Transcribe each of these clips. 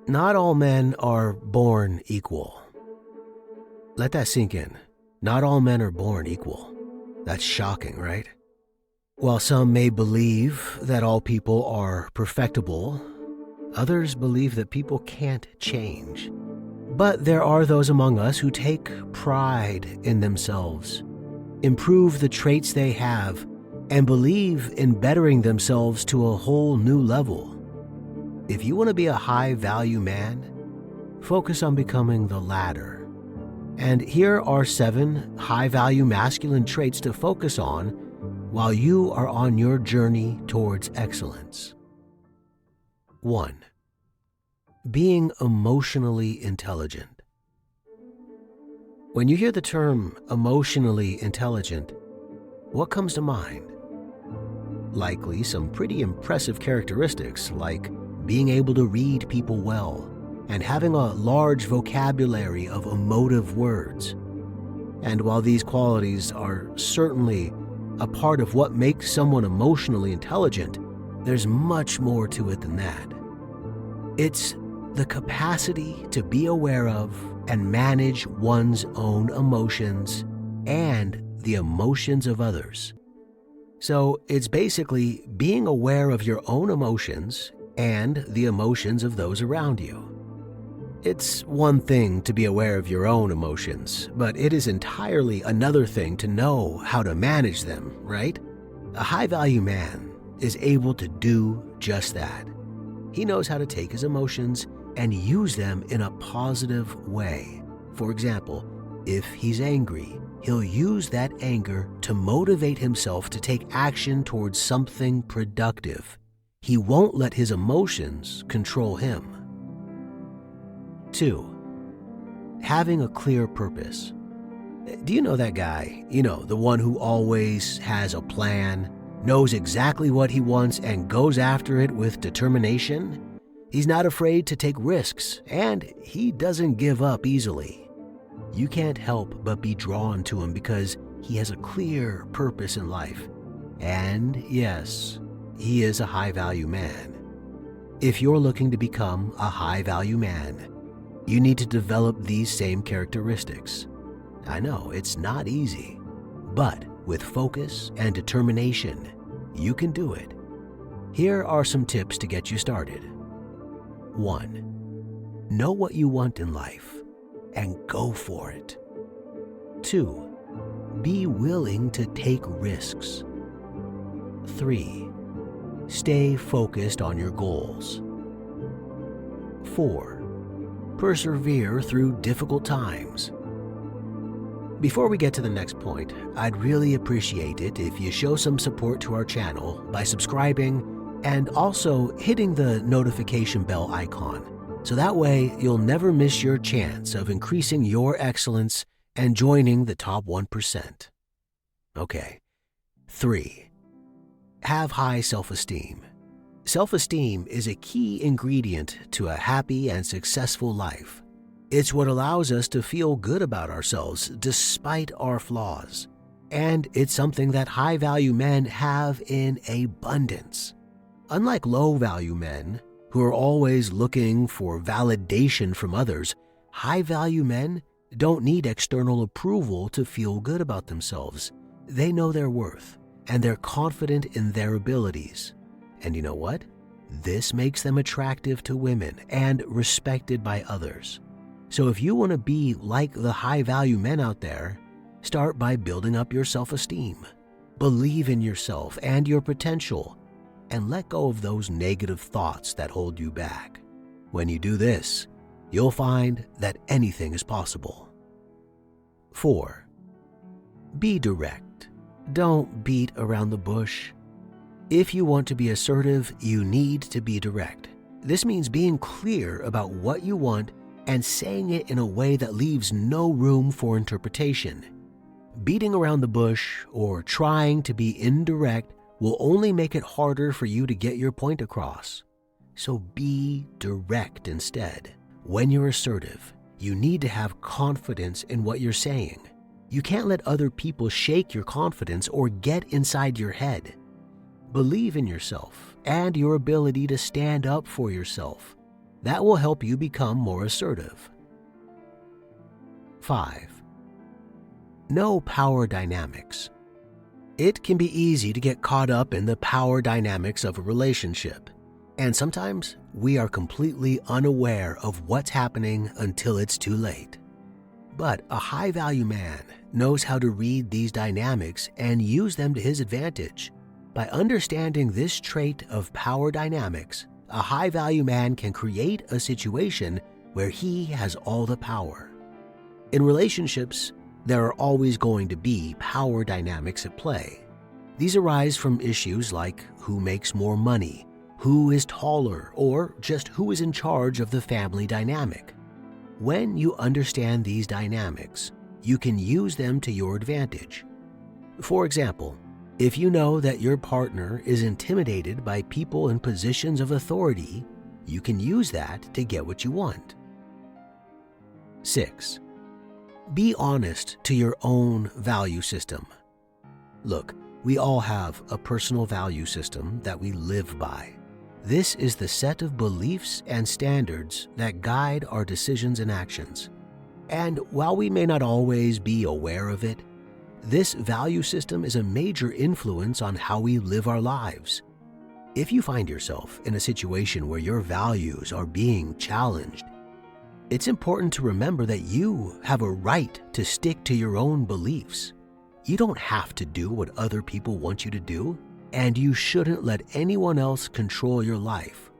Not all men are born equal. Let that sink in. Not all men are born equal. That's shocking, right? While some may believe that all people are perfectible, others believe that people can't change. But there are those among us who take pride in themselves, improve the traits they have, and believe in bettering themselves to a whole new level. If you want to be a high-value man, focus on becoming the latter. And here are 7 high-value masculine traits to focus on while you are on your journey towards excellence. 1. Being emotionally intelligent. When you hear the term emotionally intelligent, what comes to mind? Likely some pretty impressive characteristics like being able to read people well and having a large vocabulary of emotive words. And while these qualities are certainly a part of what makes someone emotionally intelligent, there's much more to it than that. It's the capacity to be aware of and manage one's own emotions and the emotions of others. So it's basically being aware of your own emotions and the emotions of those around you. It's one thing to be aware of your own emotions, but it is entirely another thing to know how to manage them, right? A high-value man is able to do just that. He knows how to take his emotions and use them in a positive way. For example, if he's angry, he'll use that anger to motivate himself to take action towards something productive. He won't let his emotions control him. 2. Having a clear purpose. Do you know that guy? The one who always has a plan, knows exactly what he wants, and goes after it with determination? He's not afraid to take risks, and he doesn't give up easily. You can't help but be drawn to him because he has a clear purpose in life. And yes, he is a high-value man. If you're looking to become a high-value man, you need to develop these same characteristics. I know it's not easy, but with focus and determination, you can do it. Here are some tips to get you started. 1. Know what you want in life and go for it. 2. Be willing to take risks. 3. Stay focused on your goals. 4. Persevere through difficult times. Before we get to the next point, I'd really appreciate it if you show some support to our channel by subscribing and also hitting the notification bell icon, so that way you'll never miss your chance of increasing your excellence and joining the top 1%. Okay. 3. Have high self-esteem. Self-esteem is a key ingredient to a happy and successful life. It's what allows us to feel good about ourselves despite our flaws. And it's something that high-value men have in abundance. Unlike low-value men, who are always looking for validation from others, high-value men don't need external approval to feel good about themselves. They know their worth, and they're confident in their abilities. And you know what? This makes them attractive to women and respected by others. So if you want to be like the high-value men out there, start by building up your self-esteem. Believe in yourself and your potential, and let go of those negative thoughts that hold you back. When you do this, you'll find that anything is possible. 4. Be direct. Don't beat around the bush. If you want to be assertive, you need to be direct. This means being clear about what you want and saying it in a way that leaves no room for interpretation. Beating around the bush or trying to be indirect will only make it harder for you to get your point across. So be direct instead. When you're assertive, you need to have confidence in what you're saying. You can't let other people shake your confidence or get inside your head. Believe in yourself and your ability to stand up for yourself. That will help you become more assertive. 5. Know power dynamics. It can be easy to get caught up in the power dynamics of a relationship, and sometimes we are completely unaware of what's happening until it's too late. But a high-value man knows how to read these dynamics and use them to his advantage. By understanding this trait of power dynamics, a high-value man can create a situation where he has all the power. In relationships, there are always going to be power dynamics at play. These arise from issues like who makes more money, who is taller, or just who is in charge of the family dynamic. When you understand these dynamics, you can use them to your advantage. For example, if you know that your partner is intimidated by people in positions of authority, you can use that to get what you want. 6. Be honest to your own value system. Look, we all have a personal value system that we live by. This is the set of beliefs and standards that guide our decisions and actions. And while we may not always be aware of it, this value system is a major influence on how we live our lives. If you find yourself in a situation where your values are being challenged, it's important to remember that you have a right to stick to your own beliefs. You don't have to do what other people want you to do, and you shouldn't let anyone else control your life.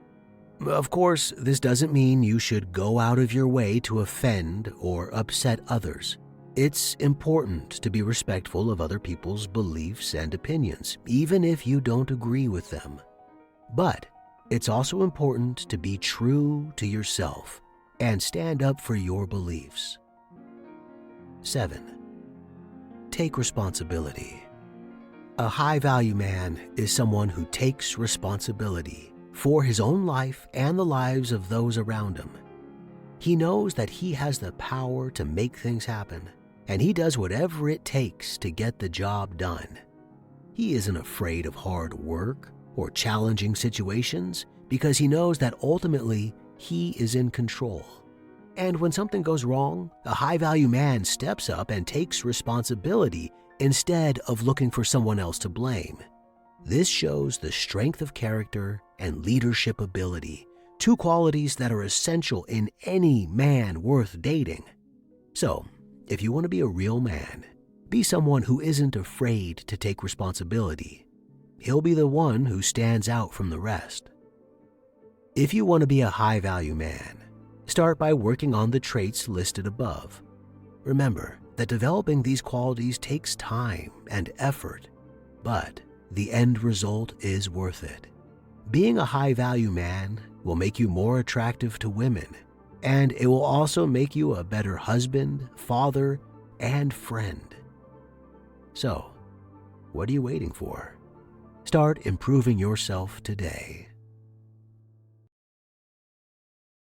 Of course, this doesn't mean you should go out of your way to offend or upset others. It's important to be respectful of other people's beliefs and opinions, even if you don't agree with them. But it's also important to be true to yourself and stand up for your beliefs. 7. Take responsibility. A high-value man is someone who takes responsibility for his own life and the lives of those around him. He knows that he has the power to make things happen, and he does whatever it takes to get the job done. He isn't afraid of hard work or challenging situations because he knows that ultimately he is in control. And when something goes wrong, a high-value man steps up and takes responsibility instead of looking for someone else to blame. This shows the strength of character and leadership ability, two qualities that are essential in any man worth dating. So, if you want to be a real man, be someone who isn't afraid to take responsibility. He'll be the one who stands out from the rest. If you want to be a high-value man, start by working on the traits listed above. Remember that developing these qualities takes time and effort, but the end result is worth it. Being a high-value man will make you more attractive to women, and it will also make you a better husband, father, and friend. So, what are you waiting for? Start improving yourself today.